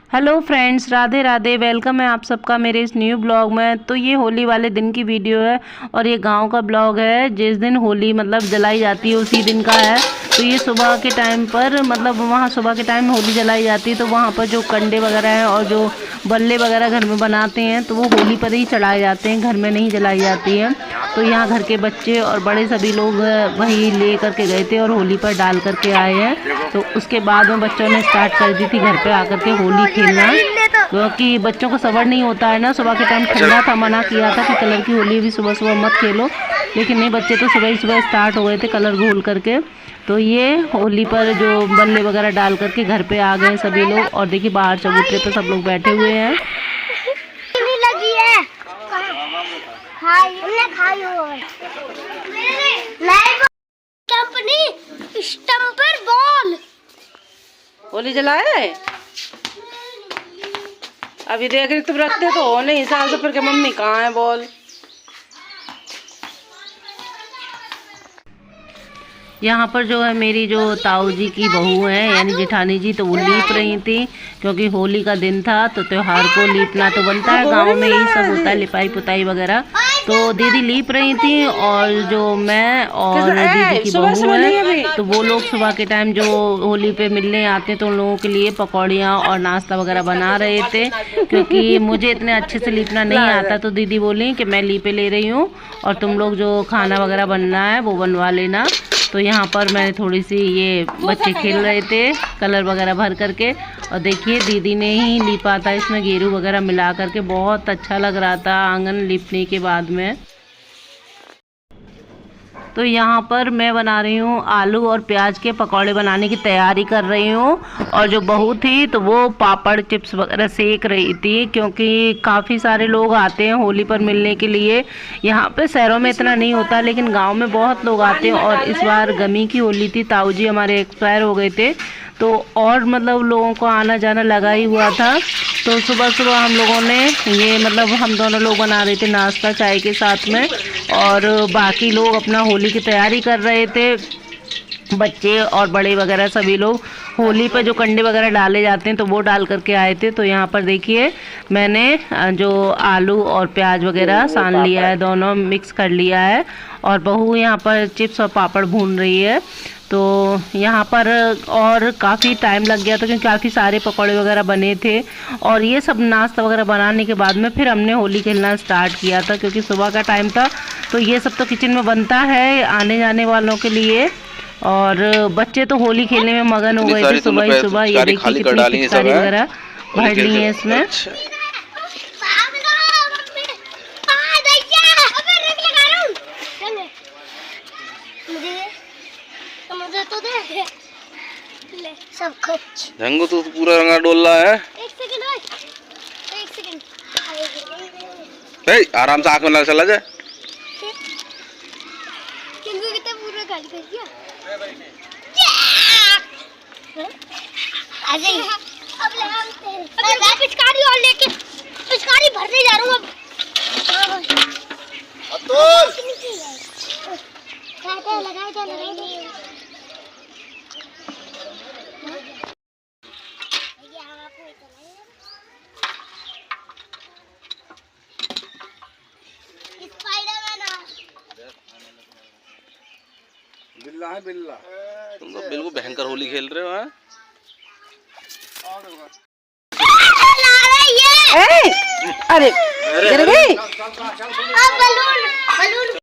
Hello friends, Radhe Radhe. Welcome है आप सबका मेरे इस न्यू ब्लॉग में। तो ये होली वाले दिन की वीडियो है और ये गांव का ब्लॉग है। जिस दिन होली मतलब जलाई जाती है उसी दिन का है। तो ये सुबह के टाइम पर मतलब वहाँ सुबह के टाइम होली जलाई जाती है। तो वहाँ पर जो कंडे वगैरह हैं और जो बल्ले वगैरह घर में बनाते हैं तो वो होली पर ही चढ़ाए जाते हैं, घर में नहीं जलाई जाती है। तो यहाँ घर के बच्चे और बड़े सभी लोग वही ले करके गए थे और होली पर डाल करके आए हैं। तो उसके बाद में बच्चों ने स्टार्ट कर दी थी घर पे आकर के होली खेलना, क्योंकि बच्चों को सबर नहीं होता है ना। सुबह के टाइम ठंडा था, मना किया था कि कलर की होली भी सुबह सुबह मत खेलो, लेकिन नहीं, बच्चे तो सुबह ही सुबह स्टार्ट हो गए थे कलर घोल करके। तो ये होली पर जो बल्ले वगैरह डाल करके घर पे आ गए सभी लोग। और देखिए बाहर चबूतरे पे सब लोग बैठे हुए हैं। होली जलाया है अभी, देख रही तुम रखते तो हो नहीं साल से, फिर के मम्मी कहाँ है बोल। यहाँ पर जो है मेरी जो ताऊ जी की बहू है यानी जेठानी जी, तो वो लीप रही थी क्योंकि होली का दिन था। तो त्योहार को लीपना तो बनता है, गांव में यही सब होता है, लिपाई पुताई वगैरह। तो दीदी लीप रही थी और जो मैं और दीदी की बहू है तो वो लोग सुबह के टाइम जो होली पे मिलने आते हैं तो उन लोगों के लिए पकौड़ियाँ और नाश्ता वगैरह बना रहे थे। क्योंकि मुझे इतने अच्छे से लीपना नहीं आता तो दीदी बोली कि मैं लीपे ले रही हूँ और तुम लोग जो खाना वगैरह बनना है वो बनवा लेना। तो यहाँ पर मैंने थोड़ी सी, ये बच्चे खेल रहे थे कलर वगैरह भर करके। और देखिए दीदी ने ही लीपा था, इसमें गेरू वगैरह मिला करके, बहुत अच्छा लग रहा था आंगन लीपने के बाद में। तो यहाँ पर मैं बना रही हूँ आलू और प्याज के पकौड़े बनाने की तैयारी कर रही हूँ। और जो बहू थी तो वो पापड़ चिप्स वगैरह सेक रही थी, क्योंकि काफ़ी सारे लोग आते हैं होली पर मिलने के लिए। यहाँ पे शहरों में इतना नहीं होता लेकिन गांव में बहुत लोग आते हैं। और इस बार गमी की होली थी, ताऊ जी हमारे एक्सपायर हो गए थे, तो और मतलब लोगों को आना जाना लगा ही हुआ था। तो सुबह सुबह हम लोगों ने ये मतलब हम दोनों लोग बना रहे थे नाश्ता चाय के साथ में, और बाकी लोग अपना होली की तैयारी कर रहे थे, बच्चे और बड़े वगैरह सभी लोग। होली पर जो कंडे वगैरह डाले जाते हैं तो वो डाल करके आए थे। तो यहाँ पर देखिए मैंने जो आलू और प्याज वगैरह सान लिया है, दोनों मिक्स कर लिया है। और बहू यहाँ पर चिप्स और पापड़ भून रही है। तो यहाँ पर और काफ़ी टाइम लग गया था क्योंकि काफ़ी सारे पकौड़े वगैरह बने थे। और ये सब नाश्ता वगैरह बनाने के बाद में फिर हमने होली खेलना स्टार्ट किया था, क्योंकि सुबह का टाइम था। तो ये सब तो किचन में बनता है आने जाने वालों के लिए। और बच्चे तो होली खेलने में मगन हो गए थे सुबह ही सुबह। ये देखिए कितनी पिचकारी वगैरह भर ली है इसमें। सब कुछ झंगो तो पूरा रंगा डोला है। एक सेकंड आराम से आंख में लगा चला जाए। किंगू कितना पूरा गाड़ी कर दिया। आ जाइए अब ले हम मैं पिचकारी और लेके पिचकारी भरने जा रहा हूं अब। अतुल क्या लगाए बिल्ला है बिल्ला। तुम तो बिल्कुल भयंकर होली खेल रहे हो हैं। अरे बलून।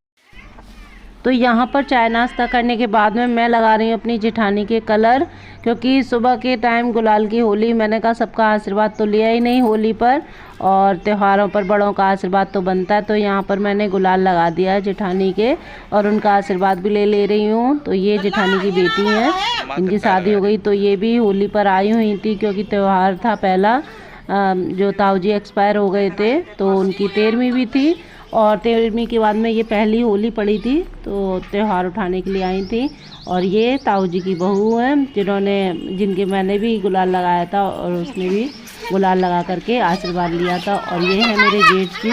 तो यहाँ पर चाय नाश्ता करने के बाद में मैं लगा रही हूँ अपनी जेठानी के कलर, क्योंकि सुबह के टाइम गुलाल की होली, मैंने कहा सबका आशीर्वाद तो लिया ही नहीं होली पर, और त्योहारों पर बड़ों का आशीर्वाद तो बनता है। तो यहाँ पर मैंने गुलाल लगा दिया है जेठानी के और उनका आशीर्वाद भी ले रही हूँ। तो ये जेठानी की बेटी है, इनकी शादी हो गई। तो ये भी होली पर आई हुई थी क्योंकि त्यौहार था पहला, जो ताऊ जी एक्सपायर हो गए थे तो उनकी 13वीं भी थी। और 13वीं के बाद में ये पहली होली पड़ी थी, तो त्यौहार उठाने के लिए आई थी। और ये ताऊ जी की बहू है जिनके मैंने भी गुलाल लगाया था और उसने भी गुलाल लगा करके आशीर्वाद लिया था। और ये है मेरे जेठ जी,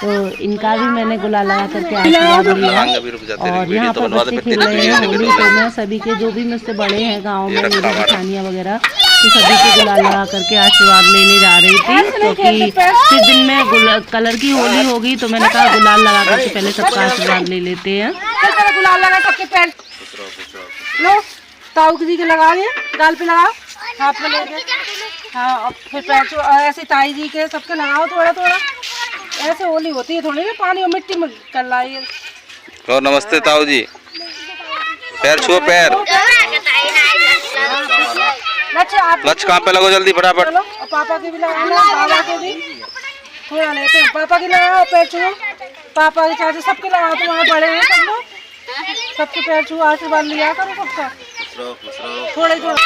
तो इनका भी मैंने गुलाल लगा करके आशीर्वाद लिया। और यहाँ पर बच्चे खेल रहे हैं होली। तो मैं सभी के जो भी मुझसे बड़े हैं गाँव में, मेरी जेठानियाँ वगैरह, तो सभी को गुलाल लगा करके आशीर्वाद लेने जा रही थी, क्योंकि फिर दिन में कलर की होली होगी, तो मैंने कहा गुलाल लगा करके पहले सबका आशीर्वाद ले लेते हैं। गुलाल लगा सबके पैर लो, ताऊ जी के लगा दिए, गाल पे लगाओ, हाथ में लेके, हाँ अब फिर पैर ऐसे ताई जी के सबके लगाओ थोड़ा थोड़ा। ऐसे होली होती है थोड़ी ना, पानी और मिट्टी में कर लाई है। और नमस्ते ताऊ जी, पैर छुओ पैर। लक्ष्य कहाँ पे लगो जल्दी फटाफट। चलो और पापा की भी लगाना, बाबा के भी थोड़ा लेते हैं। पापा की लगाओ पैर छुओ, पापा के चाचा सबके लगाओ, तो वहाँ बड़े हैं सब लोग, सबके पैर छुओ, आशीर्वाद लिया करो सबका थोड़े थोड़ा।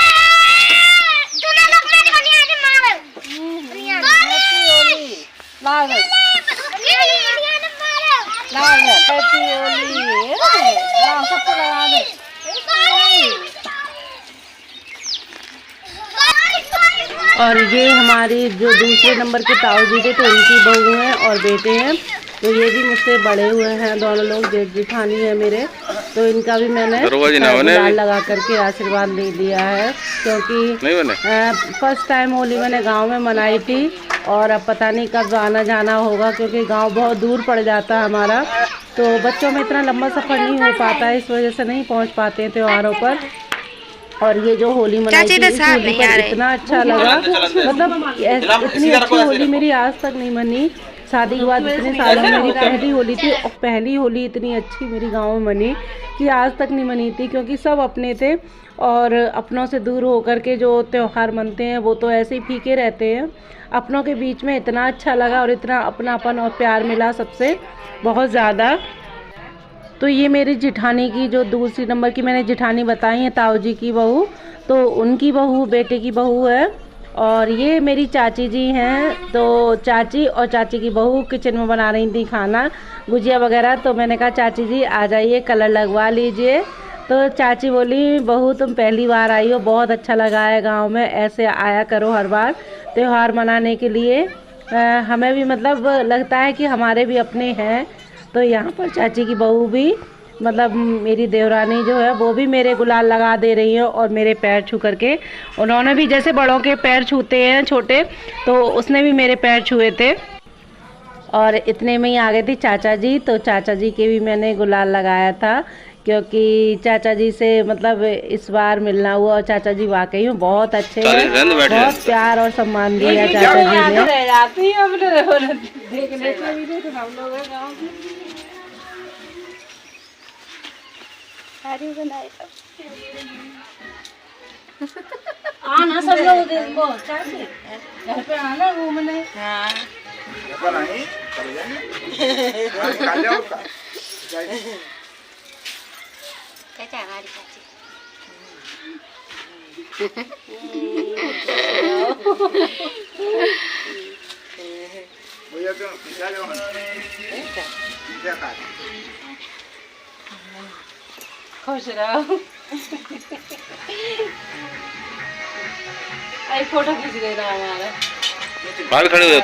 सबको लगा दे। और ये हमारी जो दूसरे नंबर के ताऊ जी थे, तो उनकी बहू हैं और बेटे हैं, तो ये भी मुझसे बड़े हुए हैं दोनों लोग, जेठ जेठानी है मेरे, तो इनका भी मैंने गुलाल लगा करके आशीर्वाद ले लिया है, क्योंकि फर्स्ट टाइम होली मैंने गांव में मनाई थी, और अब पता नहीं कब आना जाना होगा, क्योंकि गांव बहुत दूर पड़ जाता है हमारा, तो बच्चों में इतना लंबा सफ़र नहीं हो पाता है, इस वजह से नहीं पहुँच पाते हैं त्योहारों पर। और ये जो होली मनाई थी, इस होली पर इतना अच्छा लगा, मतलब इतनी अच्छी होली मेरी आज तक नहीं मनी। शादी के बाद इतने सालों में मेरी पहली होली थी, और पहली होली इतनी अच्छी मेरी गांव में मनी कि आज तक नहीं मनी थी, क्योंकि सब अपने थे, और अपनों से दूर होकर के जो त्यौहार मनते हैं वो तो ऐसे ही फीके रहते हैं। अपनों के बीच में इतना अच्छा लगा और इतना अपनापन और प्यार मिला सबसे, बहुत ज़्यादा। तो ये मेरी जिठानी की जो दूसरी नंबर की मैंने जिठानी बताई है, ताऊ जी की बहू, तो उनकी बहू बेटे की बहू है। और ये मेरी चाची जी हैं, तो चाची और चाची की बहू किचन में बना रही थी खाना, गुजिया वगैरह, तो मैंने कहा चाची जी आ जाइए कलर लगवा लीजिए। तो चाची बोली बहू तुम पहली बार आई हो, बहुत अच्छा लगा है गांव में, ऐसे आया करो हर बार त्यौहार मनाने के लिए, हमें भी मतलब लगता है कि हमारे भी अपने हैं। तो यहाँ पर चाची की बहू भी, मतलब मेरी देवरानी जो है, वो भी मेरे गुलाल लगा दे रही है, और मेरे पैर छू करके उन्होंने भी, जैसे बड़ों के पैर छूते हैं छोटे, तो उसने भी मेरे पैर छुए थे। और इतने में ही आ गए थे चाचा जी, तो चाचा जी के भी मैंने गुलाल लगाया था, क्योंकि चाचा जी से मतलब इस बार मिलना हुआ, और चाचा जी वाकई में बहुत अच्छे हैं, बहुत प्यार और सम्मान दिया चाचा जी ने। आना सब लोग देखो, घर पे आना घूमने। खुश रहो। एक फोटो खींच देना हमारा, बाहर खड़े हुए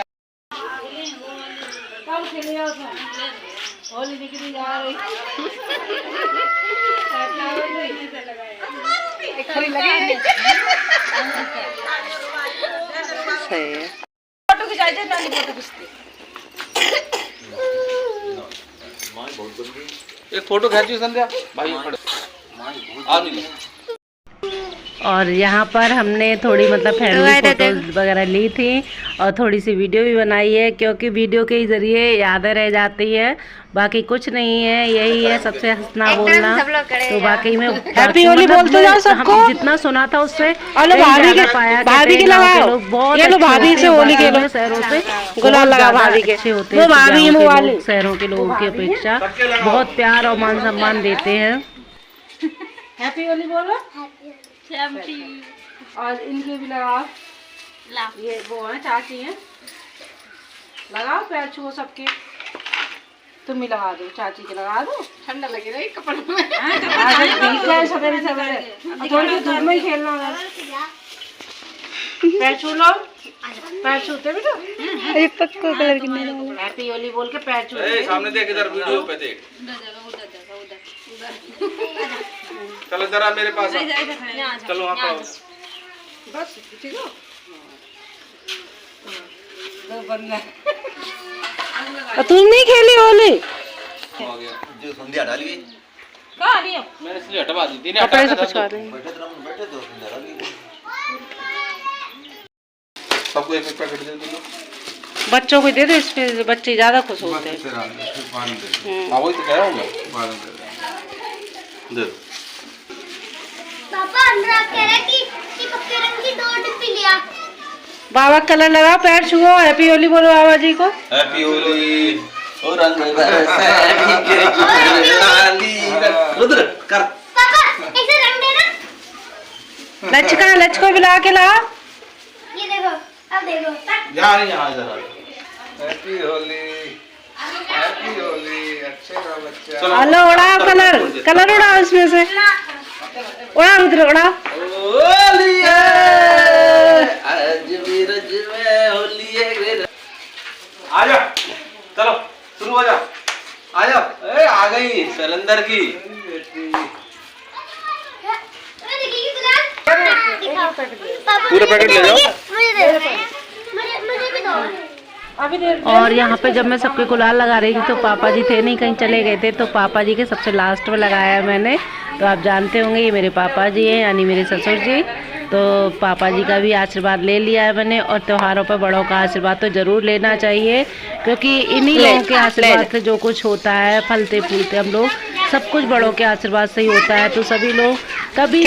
होली निकली जा रही। सही है, फोटो खिंचाई दे, नानी फोटो खींचती। एक फोटो खींची संध्या भाई, आ नहीं। और यहाँ पर हमने थोड़ी मतलब फैमिली फोटोज वगैरह ली थी, और थोड़ी सी वीडियो भी बनाई है, क्योंकि वीडियो के ज़रिए यादें रह जाती है, बाकी कुछ नहीं है, यही है सबसे हंसना बोलना। तो बाकी में हैप्पी होली बोलते जाओ सबको, जितना सुना था उससे पाया, भाभी के लगाओ, लोग बहुत ये लो भाभी से होली के लो, शहरों से गुलाल लगा भाभी के अच्छे होते हैं, शहरों के लोगों की अपेक्षा बहुत प्यार और मान सम्मान देते हैं। हैप्पी होली बोलो, और इनके भी लगाओ, ये वो है चाची हैं, लगाओ पैर छुओ सबके, तुम भी लगा दो, चाची के लगा दो, ठंडा लगे रही कपड़ों में। सवेरे सवेरे थोड़ी धूप में ही खेलना है, पैर छू लो, पैर छूते बेटा, एक पक्का कलर की नहीं, हैप्पी होली बोल के पैर छू। सामने देख, इधर वीडियो पे देख, चलो जरा मेरे पास चलो, वहाँ पर बस ठीक हो। दो बंदा तू नहीं खेली होली? जो संध्या डाली गई कहाँ नहीं हो? मैंने इसलिए हटवा दी थी। कपड़े से पुछवा देंगे। बैठे तो संध्या डाली गई। सबको एक एक पैकेट दे दो। बच्चों को दे दे, इसमें बच्चे ज्यादा खुश होते हैं। हाँ वही तो कह रहा हूँ मैं। दे दो। पापा अनुराग कह रहा है कि पक्के रंग की 2 डिब्बी लिया। बाबा कलर लगाओ, पैर छुओ, हैप्पी होली बोलो बाबा जी को। हैप्पी होली ओ रंग बरसाने के लाली रुद्र कर। पापा ऐसे रंग देना। लच को बुला के लाओ। ये देखो, अब देखो यहाँ नहीं यहाँ इधर। हैप्पी होली अच्छे का बच्चा। हेलो, उड़ाओ कलर उड़ाओ इसमें से। उड़ा रुद्र उड़ा। होली है आज भी रज में होली है। आ जाओ चलो शुरू हो जाओ। आ जाओ। ए आ गई सिलेंडर की। पूरे पैकेट ले जाओ। मुझे भी दो। और यहाँ पे जब मैं सबके गुलाल लगा रही थी तो पापा जी थे नहीं, कहीं चले गए थे, तो पापा जी के सबसे लास्ट में लगाया मैंने। तो आप जानते होंगे ये मेरे पापा जी हैं, यानी मेरे ससुर जी। तो पापा जी का भी आशीर्वाद ले लिया है मैंने। और त्योहारों पर बड़ों का आशीर्वाद तो ज़रूर लेना चाहिए, क्योंकि इन्हीं लोगों के आशीर्वाद से जो कुछ होता है, फलते फूलते हम लोग, सब कुछ बड़ों के आशीर्वाद से ही होता है। तो सभी लोग कभी भी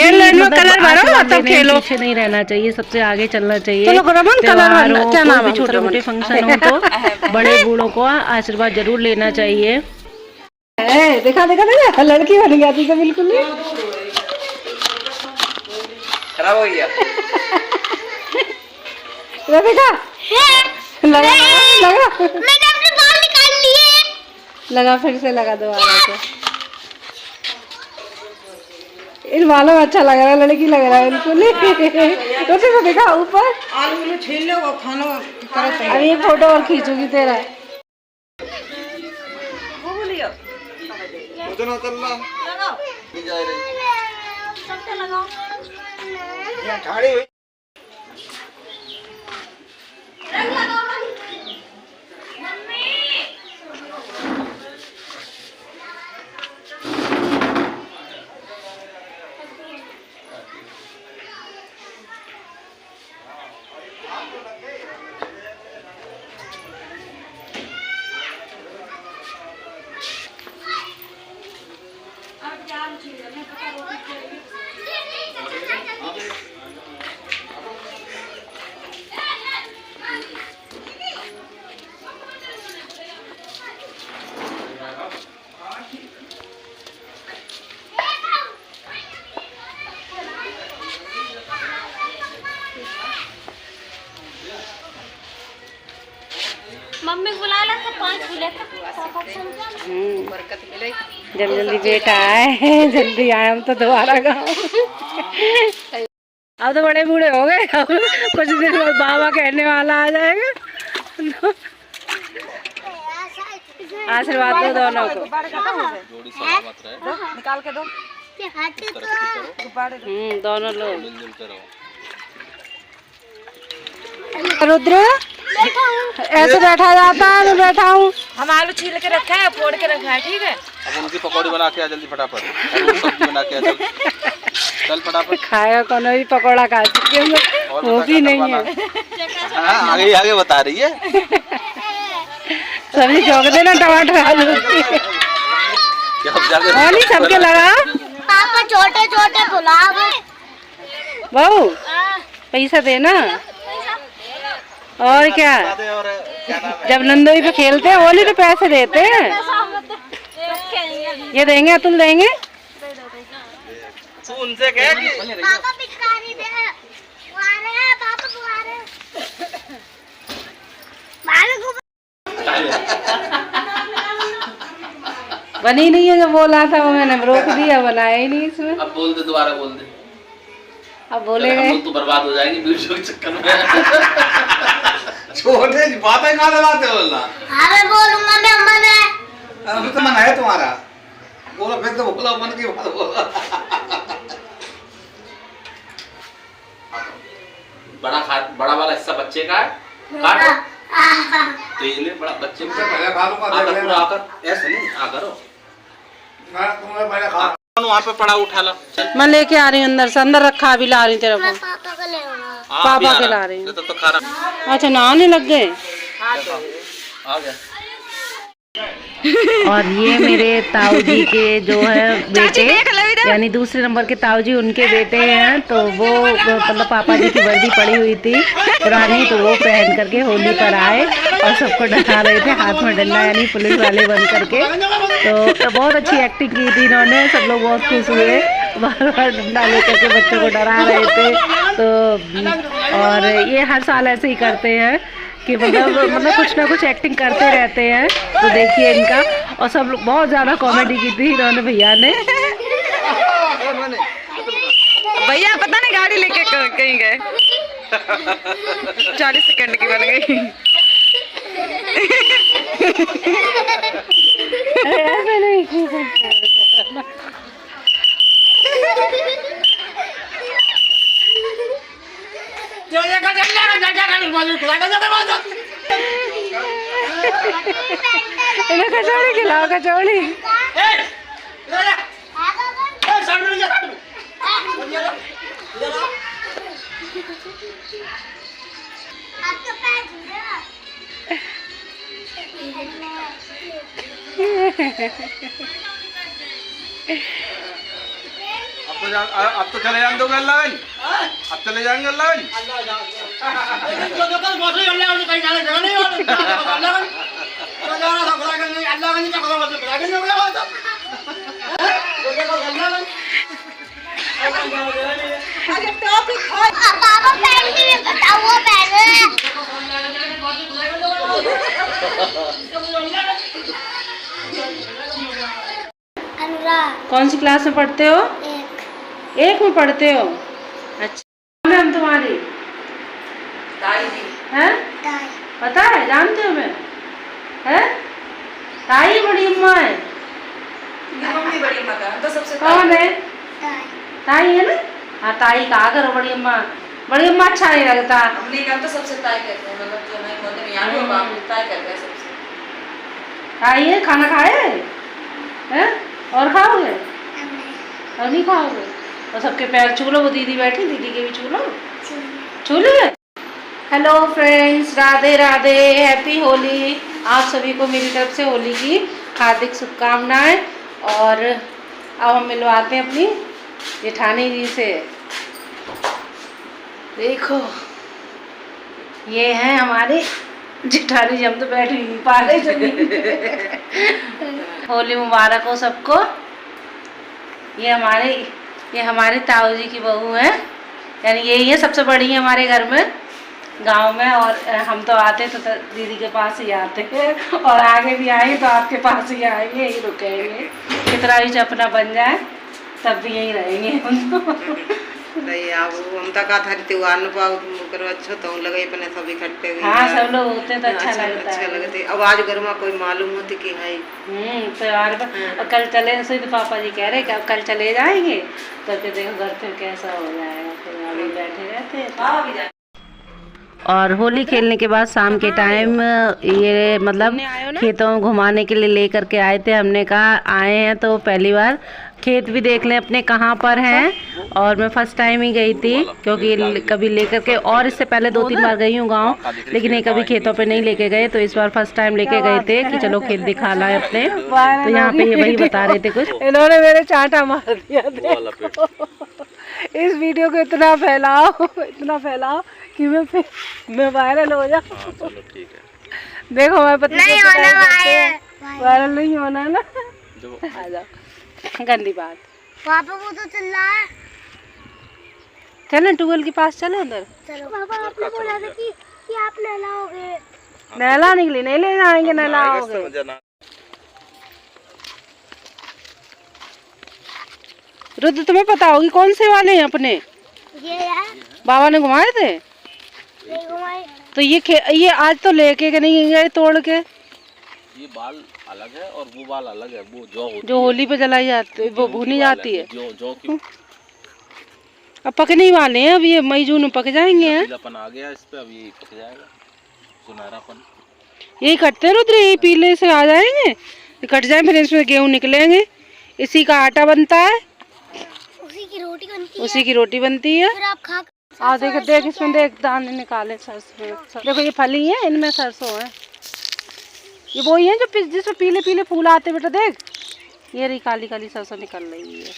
पीछे नहीं रहना चाहिए, सबसे आगे चलना चाहिए। त्योहारों कोई भी छोटे मोटे फंक्शन हो तो बड़े बूढ़ों को आशीर्वाद जरूर लेना चाहिए। देखा लड़की बन गया थी तो बिल्कुल खराब हो गया। देखा लगा मैंने अपने बाल निकाल लिए। लगा, फिर से लगा दोबारा से। इन बालों में अच्छा लग रहा है, लड़की लग रहा है बिल्कुल। तो देखा ऊपर आलू छील लो वो खाना। अभी ये फोटो और खींचूगी तेरा। मम्मी बुला ला तो 5 फूले जल्दी बेटा आए, जल्दी आए, हम तो दोबारा गाँव। अब तो बड़े बूढ़े हो गए, कुछ दिन बाद बाबा कहने वाला आ जाएगा। आशीर्वाद दो दोनों को। निकाल के दो। दोनों लोग। रुद्र ऐसे बैठा जाता है, मैं बैठा हूँ। हम आलू छील के रखा है, फोड़ के रखा है, ठीक है। अब उनकी पकौड़ी बना के आ जल्दी फटाफट। सब्जी बना के आ चल फटाफट। खाएगा कौन भी पकौड़ा खा चुके हैं, वो भी नहीं है। हाँ, आगे बता रही है। सब्जी झोंक देना, टमाटर आलू नहीं सबके लगा। पापा छोटे छोटे गुलाब। बहू पैसा देना। और क्या, जब नंदोई पे खेलते हैं होली तो पैसे देते हैं। ये देंगे, तुम देंगे। उनसे कह कि पापा पिचकारी दे। पापा बनी नहीं है, जो बोला था वो मैंने रोक दिया, बनाया ही नहीं इसमें। अब बोल दे, दोबारा बोल दे। अब बोलेंगे तो बर्बाद हो जाएंगे वीडियो के चक्कर में। छोटे बातें कहाँ लगाते हो बोलना। हाँ मैं बोलूंगा, मैं मन है। अब तो मन है तुम्हारा, बोलो फिर तो बोला, मन की बात बोला। बड़ा वाला हिस्सा बच्चे का है, काट। तो ये ले बड़ा बच्चे का पहले खा लूंगा, देख लेना। आकर ऐसे नहीं आकर तुम्हें पहले खा। वहाँ पे पड़ा उठा ला। चल मैं लेके आ रही हूँ अंदर से, अंदर रखा अभी ला रही हूँ तेरे को। पापा को ले आना। पापा के ला रही हूँ। तो खा रहा। अच्छा नहाने लग गए। आ गया। और ये मेरे ताऊ जी के जो है बेटे, यानी दूसरे नंबर के ताऊ जी, उनके बेटे हैं। तो वो मतलब पापा जी की वर्दी पड़ी हुई थी पुरानी, तो वो पहन करके होली पर आए और सबको डरा रहे थे, हाथ में डंडा यानी पुलिस वाले बन करके। तो बहुत अच्छी एक्टिंग की थी इन्होंने, सब लोग बहुत खुश हुए, बार बार डंडा लेकर के बच्चों को डरा रहे थे। तो और ये हर साल ऐसे ही करते हैं कि मतलब कुछ ना कुछ एक्टिंग करते रहते हैं। तो देखिए इनका, और सब लोग बहुत ज़्यादा कॉमेडी की थी इन्होंने, भैया ने। भैया पता नहीं गाड़ी लेके कहीं गए। 40 सेकंड की बन गई। ऐसे नहीं। कचौड़ी खिलाओ, कचौड़ी। अब तो चले जाएंगे अल्लाह, अब चले जाएंगे अल्लाह। पापा पहन के बताओ, वो पहन रहे हैं। अनुराग। कौन सी क्लास में पढ़ते हो? एक में पढ़ते हो? अच्छा। मैम तुम्हारी ताई जी हैं? पता है, जानते हो? मैं है ताई बड़ी अम्मा है। मम्मी बड़ी अम्मा का तो सबसे कौन है? ताई है ना? हाँ ताई कहा करो, बड़ी अम्मा। बड़ी अम्मा अच्छा नहीं लगता। हमने कहा तो सबसे ताई कहते हैं, मतलब जो नहीं बोलते में यार वो आप ताई कहते हैं सबसे। ताई है। खाना खाए हैं? और खाओगे? और नहीं खाओगे? और सबके पैर छू लो, वो दीदी बैठी, दीदी के भी छू लो, छू लो। Hello friends, Radhe Radhe, happy Holi. आप सभी को मेरी तरफ से होली की हार्दिक शुभकामनाएं। और अब हम मिलवाते हैं अपनी जेठानी जी से। देखो ये हैं हमारी जेठानी जी, हम तो बैठ ही नहीं पा रहे जमीन। होली मुबारक हो सबको। ये हमारे ताऊ जी की बहू है, यानी यही है सबसे बड़ी है हमारे घर में, गांव में। और हम तो आते तो दीदी के पास ही आते हैं, और आगे भी आए तो आपके पास ही आएंगे, यही रुकेंगे। कितना भी अपना बन जाए तब भी यही रहेंगे हम। नहीं अब हम तक था त्योहार न पाओ करो अच्छा तो लगे अपने सब इकट्ठे हुए। हाँ सब लोग होते तो अच्छा लगता है। अच्छा लगते। अब आज घर में कोई मालूम होती कि है त्योहार पर। और कल चले, सही तो पापा जी कह रहे कि अब कल चले जाएंगे, तो फिर देखो घर फिर कैसा हो जाएगा, फिर अभी बैठे रहते हैं। और होली खेलने के बाद शाम के टाइम ये मतलब खेतों में घुमाने के लिए लेकर के आए थे। हमने कहा आए हैं तो पहली बार खेत भी देख लें अपने कहाँ पर हैं। और मैं फर्स्ट टाइम ही गई थी, क्योंकि कभी लेकर के, और इससे पहले 2-3 बार गई हूँ गांव, लेकिन ये कभी खेतों पे नहीं लेके गए। तो इस बार फर्स्ट टाइम लेके गए थे कि चलो खेत दिखा लाए अपने। तो यहाँ पे ये वही बता रहे थे कुछ। इन्होंने मेरे चांटा मार दिया था। इस वीडियो को इतना फैलाओ कि मैं वायरल हो जाऊं। देखो मैं पता नहीं वायरल नहीं होना ना। आ जाओ, गंदी बात। पापा वो तो चिल्ला है। चलो ट्यूबवेल के पास चलो अंदर। चलो पापा आपने बोला था कि आप नहलाओगे। नहलाने के लिए नहीं ले जाएंगे, नहलाओगे। रुद्र तुम्हें पता होगी कौन से वाले हैं अपने? ये है बाबा ने घुमाए थे। ये घुमाए। तो ये आज तो लेके नहीं गए तोड़ के। ये बाल अलग है और वो बाल अलग है। वो जो होली पे जलाई जाती है, वो भुनी जाती है। जो की अब पकने ही वाले हैं, अब ये मई जून में पक जाएंगे हैं। पीलापन आ गया इस पे, अब ये पक जाएगा, सुनहरापन। यही कटते हैं रुद्र, यही पीले से आ जाएंगे, कट जाए फिर इसमें गेहूं निकलेंगे, इसी का आटा बनता है, उसी की रोटी बनती है। उसी की रोटी बनती है। फिर आप खा देख इसमें देख दाने निकाले सरसों। देखो ये फली है, इनमें सरसों है। ये वही है जो जिसमें पीले पीले फूल आते बेटा, देख ये रही काली काली सरसों निकल रही है।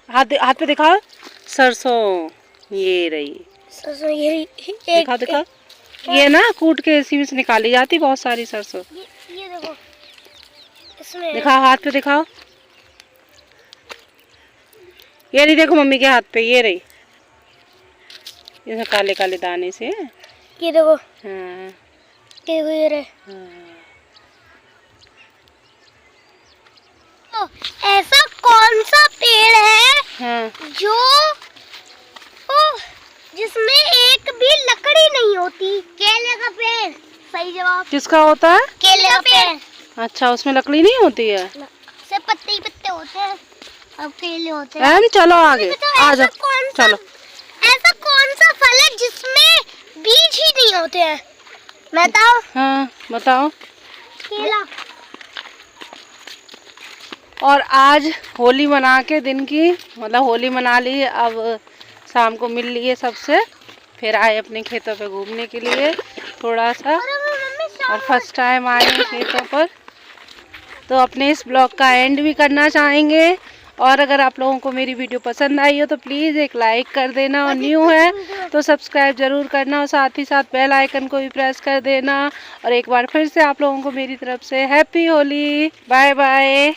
हाथ पे दिखाओ सरसों, ये रही सरसों, ये दिखा दिखा। ये ना कूट के इसी में से निकाली जाती बहुत सारी सरसों। ये देखो इसमें दिखाओ हाथ पे दिखाओ। ये रही देखो मम्मी के हाथ पे, ये रही, इसमें काले काले दाने से। ये देखो, हाँ ये देखो, ये रहे। हाँ। तो ऐसा कौन सा पेड़ है हाँ जो जिसमें एक भी लकड़ी नहीं होती? केले का पेड़। सही जवाब। किसका होता है? केले का पेड़। अच्छा, उसमें लकड़ी नहीं होती है? सिर्फ पत्ते ही पत्ते होते हैं, अब केले होते हैं। चलो आगे आ जाओ, चलो। ऐसा कौन सा फल है जिसमें बीज ही नहीं होते हैं? बताओ। हाँ बताओ। केला। और आज होली मना के दिन की, मतलब होली मना ली, अब शाम को मिल लिए सबसे, फिर आए अपने खेतों पे घूमने के लिए थोड़ा सा, और फर्स्ट टाइम आए हैं खेतों पर। तो अपने इस ब्लॉग का एंड भी करना चाहेंगे, और अगर आप लोगों को मेरी वीडियो पसंद आई हो तो प्लीज़ एक लाइक कर देना, और न्यू है तो सब्सक्राइब ज़रूर करना, और साथ ही साथ बेल आइकन को भी प्रेस कर देना। और एक बार फिर से आप लोगों को मेरी तरफ से हैप्पी होली, बाय बाय।